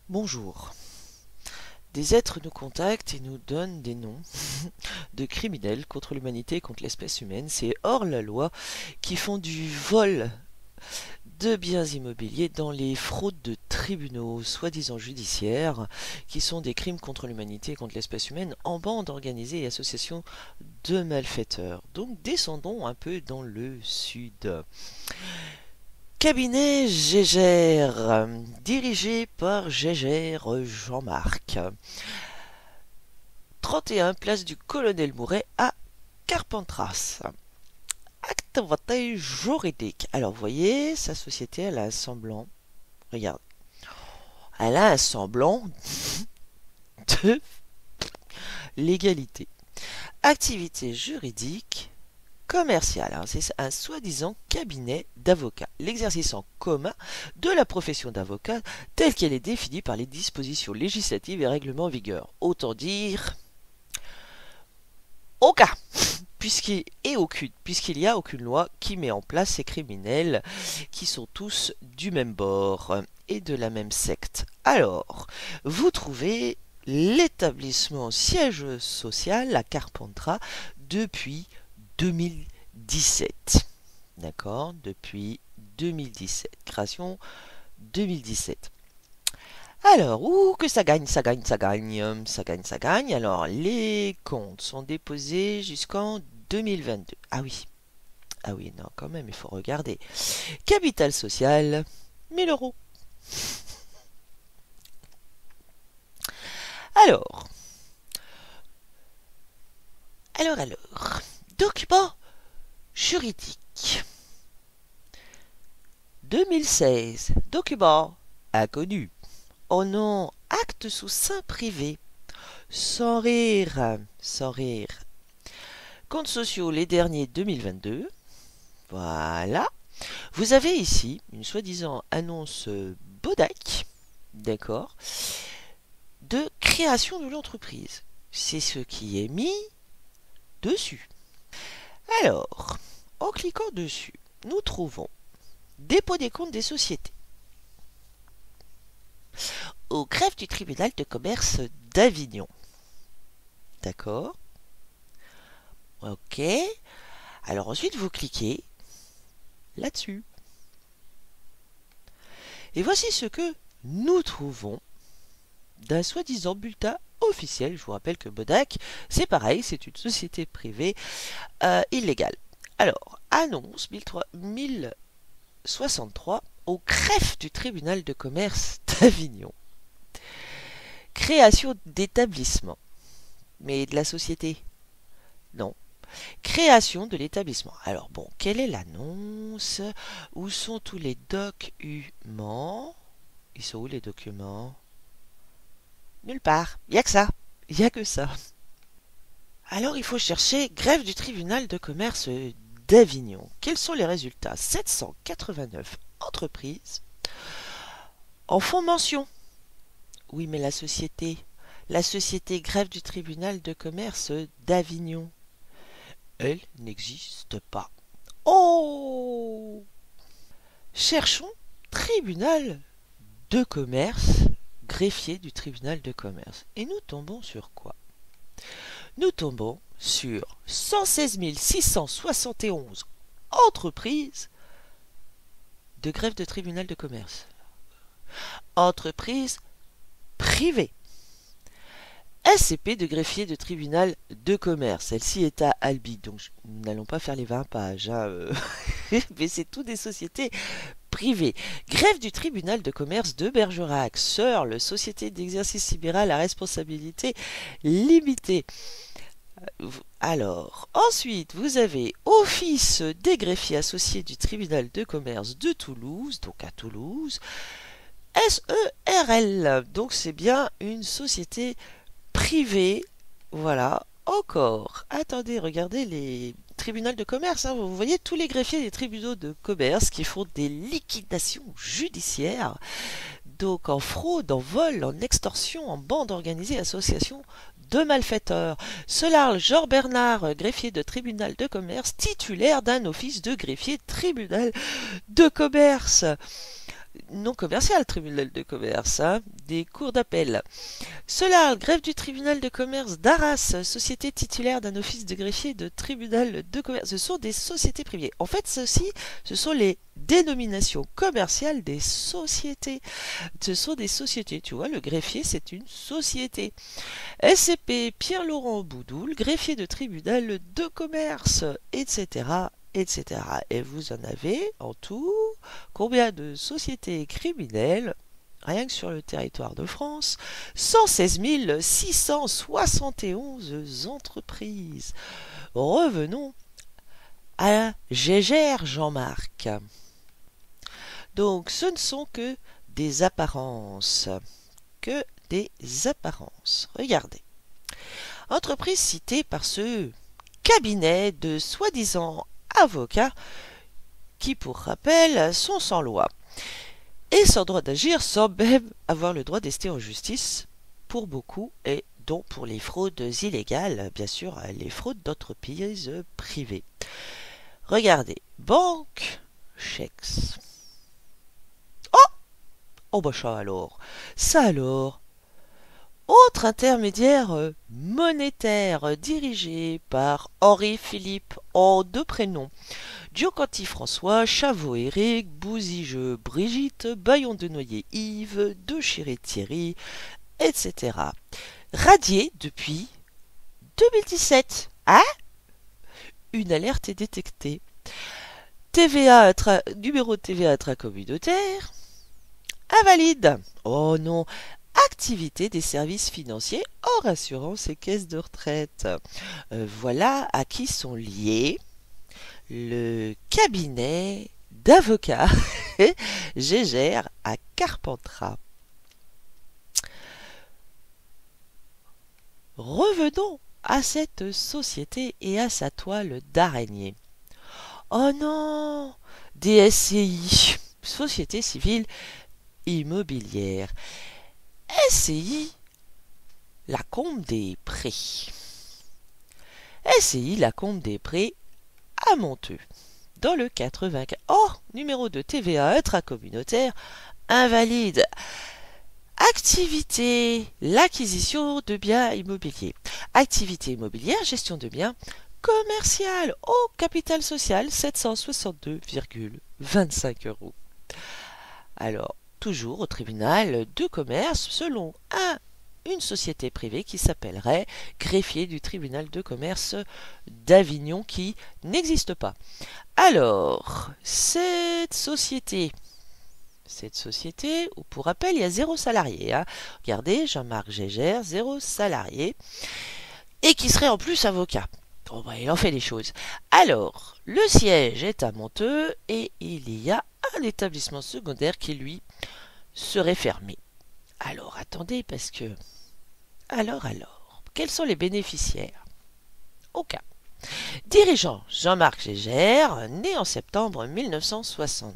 Bonjour. Des êtres nous contactent et nous donnent des noms de criminels contre l'humanité et contre l'espèce humaine. C'est hors la loi qui font du vol de biens immobiliers dans les fraudes de tribunaux soi-disant judiciaires qui sont des crimes contre l'humanité et contre l'espèce humaine en bande organisée et association de malfaiteurs. Donc descendons un peu dans le sud. Cabinet Gégère, dirigé par Gégère Jean-Marc. 31 place du Colonel Mouret à Carpentras. Activité juridique. Alors, vous voyez, sa société, elle a un semblant. Regarde. Elle a un semblant de légalité. Activité juridique commerciale. Alors, c'est un soi-disant cabinet d'avocats. L'exercice en commun de la profession d'avocat telle qu'elle est définie par les dispositions législatives et règlements en vigueur. Autant dire aucun, puisqu'il n'y a aucune loi qui met en place ces criminels qui sont tous du même bord et de la même secte. Alors, vous trouvez l'établissement siège social à Carpentras depuis 2017. D'accord? Depuis 2017. Création 2017. Alors, où que ça gagne, ça gagne, ça gagne, ça gagne, ça gagne. Alors, les comptes sont déposés jusqu'en 2022. Ah oui, non, quand même, il faut regarder. Capital social, 1000 euros. Alors, document juridique. 2016, document inconnu. Oh non, acte sous seing privé. Sans rire, sans rire. Comptes sociaux les derniers 2022. Voilà. Vous avez ici une soi-disant annonce Bodac, d'accord, de création de l'entreprise. C'est ce qui est mis dessus. Alors, en cliquant dessus, nous trouvons dépôt des comptes des sociétés. Au greffe du tribunal de commerce d'Avignon. D'accord? Ok. Alors ensuite, vous cliquez là-dessus. Et voici ce que nous trouvons d'un soi-disant bulletin officiel. Je vous rappelle que Bodac, c'est pareil, c'est une société privée illégale. Alors, annonce 1063 au greffe du tribunal de commerce d'Avignon. Création d'établissement. Mais de la société? Non. Création de l'établissement. Alors bon, quelle est l'annonce? Où sont tous les documents? Ils sont où les documents? Nulle part. Il n'y a que ça. Il n'y a que ça. Alors il faut chercher greffe du tribunal de commerce d'Avignon. Quels sont les résultats? 789 entreprises en font mention. Oui, mais la société greffe du tribunal de commerce d'Avignon, elle n'existe pas. Oh! Cherchons tribunal de commerce, greffier du tribunal de commerce. Et nous tombons sur quoi? Nous tombons sur 116 671 entreprises de greffe de tribunal de commerce. Entreprises privées. SCP de greffier de tribunal de commerce. Celle-ci est à Albi, donc nous n'allons pas faire les 20 pages. Mais c'est tout des sociétés privées. Greffe du tribunal de commerce de Bergerac. Searle, société d'exercice libéral à responsabilité limitée. Alors, ensuite, vous avez Office des greffiers associés du tribunal de commerce de Toulouse, donc à Toulouse. SERL, donc c'est bien une société privée. Voilà, encore. Attendez, regardez les tribunaux de commerce. Vous voyez tous les greffiers des tribunaux de commerce qui font des liquidations judiciaires. Donc en fraude, en vol, en extorsion, en bande organisée, association de malfaiteurs. Solarle Jean Bernard, greffier de tribunal de commerce, titulaire d'un office de greffier tribunal de commerce. Non commercial, tribunal de commerce, des cours d'appel. Cela, greffe du tribunal de commerce d'Arras, société titulaire d'un office de greffier de tribunal de commerce. Ce sont des sociétés privées. En fait, ceci, ce sont les dénominations commerciales des sociétés. Ce sont des sociétés, tu vois, le greffier, c'est une société. SCP Pierre-Laurent Boudoul, greffier de tribunal de commerce, etc., etc. Et vous en avez en tout combien de sociétés criminelles, rien que sur le territoire de France? 116 671 entreprises. Revenons à Gégère Jean-Marc. Donc ce ne sont que des apparences. Que des apparences. Regardez. Entreprise citée par ce cabinet de soi-disant avocats qui, pour rappel, sont sans loi et sans droit d'agir, sans même avoir le droit d'ester en justice pour beaucoup, et dont pour les fraudes illégales, bien sûr, les fraudes d'entreprises privées. Regardez, banque, chèques. Oh bah ça alors. Autre intermédiaire monétaire dirigé par Henri-Philippe en deux prénoms, Diocanty François, Chavot Éric, Bouzigeux Brigitte, Bayon de Noyer Yves, De Chiré Thierry, etc. Radié depuis 2017. Hein? Une alerte est détectée. Numéro de TVA intracommunautaire invalide. Oh non. Activité des services financiers hors assurance et caisse de retraite. Voilà à qui sont liés le cabinet d'avocats Gégère à Carpentras. Revenons à cette société et à sa toile d'araignée. Oh non, DSCI, Société Civile Immobilière. SCI Lacombe des Prés. SCI Lacombe des Prés à Monteux, dans le 95. Oh, numéro de TVA intracommunautaire invalide. Activité, l'acquisition de biens immobiliers. Activité immobilière, gestion de biens commercial au capital social 762,25 €. Alors, toujours au tribunal de commerce, selon une société privée qui s'appellerait greffier du tribunal de commerce d'Avignon, qui n'existe pas. Alors, cette société, où pour rappel, il y a 0 salarié. Hein. Regardez, Jean-Marc Gégère, 0 salarié, et qui serait en plus avocat. Bon, bah, il en fait des choses. Alors, le siège est à Monteux, et il y a un établissement secondaire qui, lui, serait fermé. Alors, attendez, parce que... Alors, quels sont les bénéficiaires? Aucun. Dirigeant Jean-Marc Gégère, né en septembre 1962.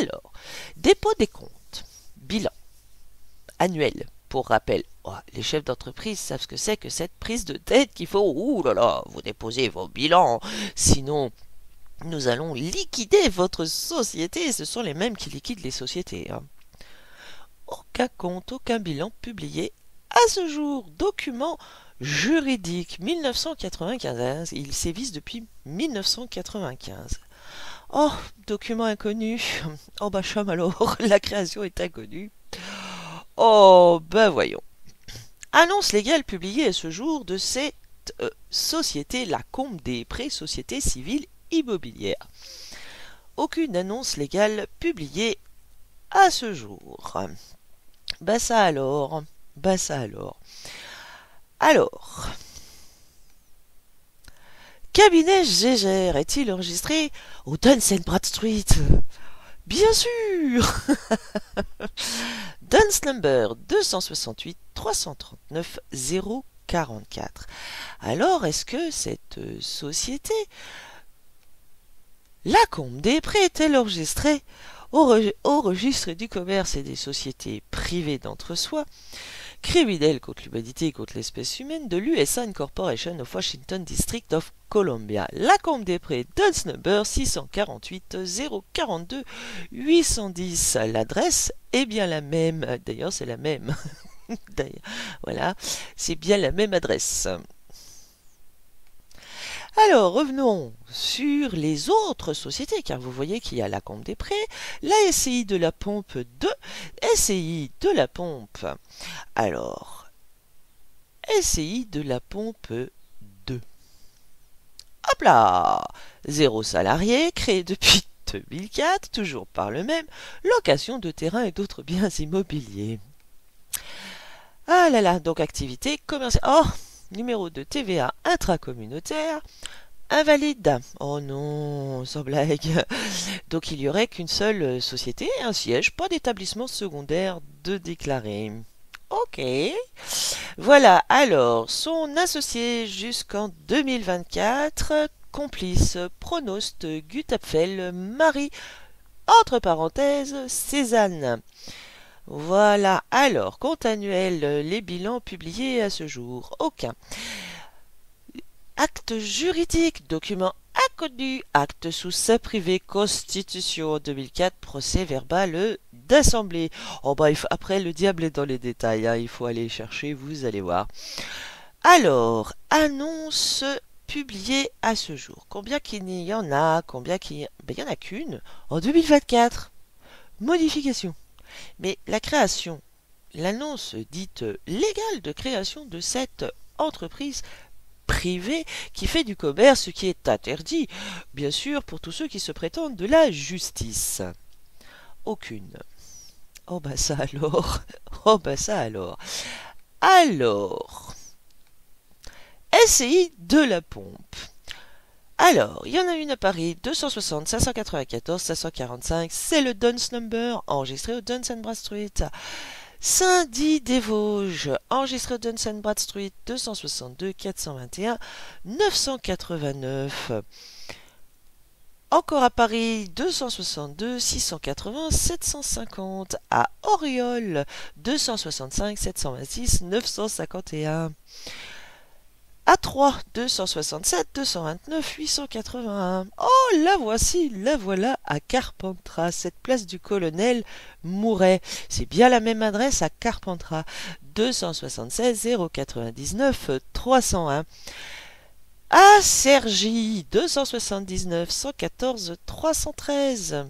Alors, dépôt des comptes, bilan annuel. Pour rappel, les chefs d'entreprise savent ce que c'est que cette prise de tête qu'il faut. Ouh là là, vous déposez vos bilans, sinon nous allons liquider votre société. Ce sont les mêmes qui liquident les sociétés. Hein. Aucun compte, aucun bilan publié à ce jour. Document juridique 1995. Il sévisse depuis 1995. Oh, document inconnu. Oh bah chum alors, la création est inconnue. Oh, ben voyons. Annonce légale publiée à ce jour de cette société Lacombe des Prés, Société Civile Immobilière. Aucune annonce légale publiée à ce jour. Ben ça alors. Alors, cabinet Gégère est-il enregistré au Duns & Bradstreet? Bien sûr. Duns number 268 339 044. Alors, est-ce que cette société Lacombe des Prés est-elle enregistrée au registre du commerce et des sociétés privées d'entre-soi, criminel contre l'humanité et contre l'espèce humaine de l'USA Corporation of Washington District of Columbia. Lacombe des Prés, Dunce number 648 042 810. L'adresse est bien la même. D'ailleurs, c'est la même. Voilà, c'est bien la même adresse. Alors, revenons sur les autres sociétés, car vous voyez qu'il y a Lacombe des Prés, la SCI de la Pompe 2, SCI de la Pompe. Alors, SCI de la Pompe 2. Hop là! 0 salarié, créé depuis 2004, toujours par le même, location de terrain et d'autres biens immobiliers. Ah là là, donc activité commerciale. Oh, numéro de TVA intracommunautaire, invalide. Oh non, sans blague. Donc il y aurait qu'une seule société, un siège, pas d'établissement secondaire de déclarer. Ok. Voilà, alors, son associé jusqu'en 2024, complice, Pronost, Gutapfel, Marie, entre parenthèses, Cézanne. Voilà, alors, compte annuel, les bilans publiés à ce jour, aucun. Acte juridique, document inconnu, acte sous sa privé, constitution 2004, procès verbal d'assemblée. Oh bah, après, le diable est dans les détails, hein, il faut aller chercher, vous allez voir. Alors, annonce publiée à ce jour. Combien qu'il y en a? Il y en a qu'une en 2024. Modification. Mais la création, l'annonce dite légale de création de cette entreprise privée qui fait du commerce, ce qui est interdit, bien sûr, pour tous ceux qui se prétendent de la justice. Aucune. Oh bah ça alors. Oh bah ça alors. Alors, SCI de la Pompe. Alors, il y en a une à Paris, 260 594 545, c'est le Dunce number, enregistré au Dunce and Brad Street. Saint-Dié-des-Vosges, enregistré au Dunce and Brad Street, 262 421 989. Encore à Paris, 262 680 750. À Auriol, 265 726 951. À 3, 267 229 881. Oh, la voilà à Carpentras, cette place du colonel Mouret. C'est bien la même adresse à Carpentras, 276 099 301. À Cergy, 279 114 313.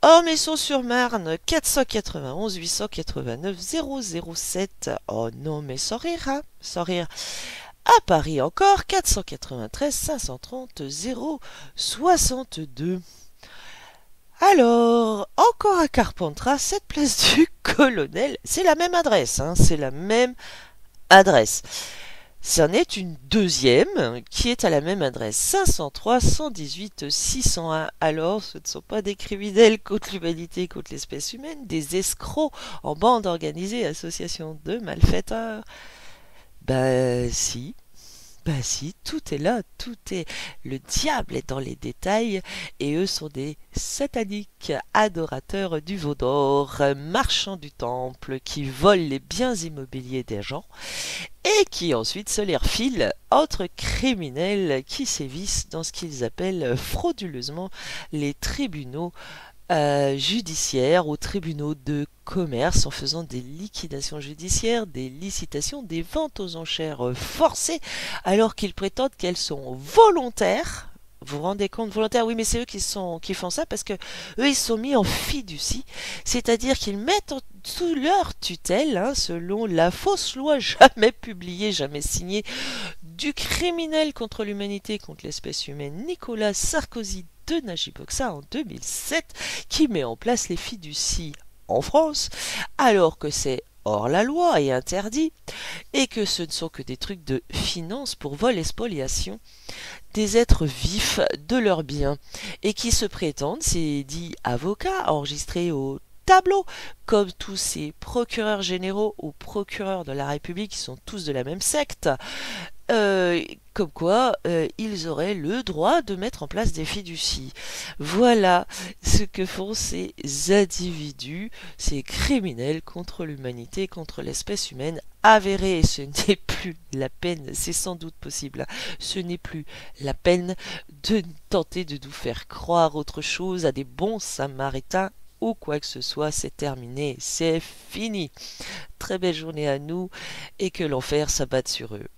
Ormesson-sur-Marne, 491 889 007. Oh non, mais sans rire, hein, sans rire. À Paris encore, 493 530 062. Alors, encore à Carpentras, cette place du colonel, c'est la même adresse, hein, c'est la même adresse. C'en est une deuxième qui est à la même adresse, 503 118 601. Alors, ce ne sont pas des criminels contre l'humanité, contre l'espèce humaine, des escrocs en bande organisée, association de malfaiteurs. Ben si, tout est là, tout est... Le diable est dans les détails, et eux sont des sataniques adorateurs du veau d'or, marchands du temple, qui volent les biens immobiliers des gens, et qui ensuite se les refilent entre criminels qui sévissent dans ce qu'ils appellent frauduleusement les tribunaux judiciaires, aux tribunaux de commerce, en faisant des liquidations judiciaires, des licitations, des ventes aux enchères forcées, alors qu'ils prétendent qu'elles sont volontaires. Vous vous rendez compte, volontaires? Oui, mais c'est eux qui font ça parce que eux, ils sont mis en fiducie, c'est-à-dire qu'ils mettent sous leur tutelle, hein, selon la fausse loi jamais publiée, jamais signée, du criminel contre l'humanité, contre l'espèce humaine, Nicolas Sarkozy de Najib Bokssa en 2007, qui met en place les fiducies en France, alors que c'est hors la loi et interdit, et que ce ne sont que des trucs de finance pour vol et spoliation des êtres vifs de leurs biens, et qui se prétendent, ces dits avocats enregistrés au tableau, comme tous ces procureurs généraux ou procureurs de la République qui sont tous de la même secte, comme quoi ils auraient le droit de mettre en place des fiducies. Voilà ce que font ces individus, ces criminels contre l'humanité, contre l'espèce humaine avérée. Ce n'est plus la peine, c'est sans doute possible, ce n'est plus la peine de tenter de nous faire croire autre chose à des bons samaritains ou quoi que ce soit, c'est terminé, c'est fini. Très belle journée à nous et que l'enfer s'abatte sur eux.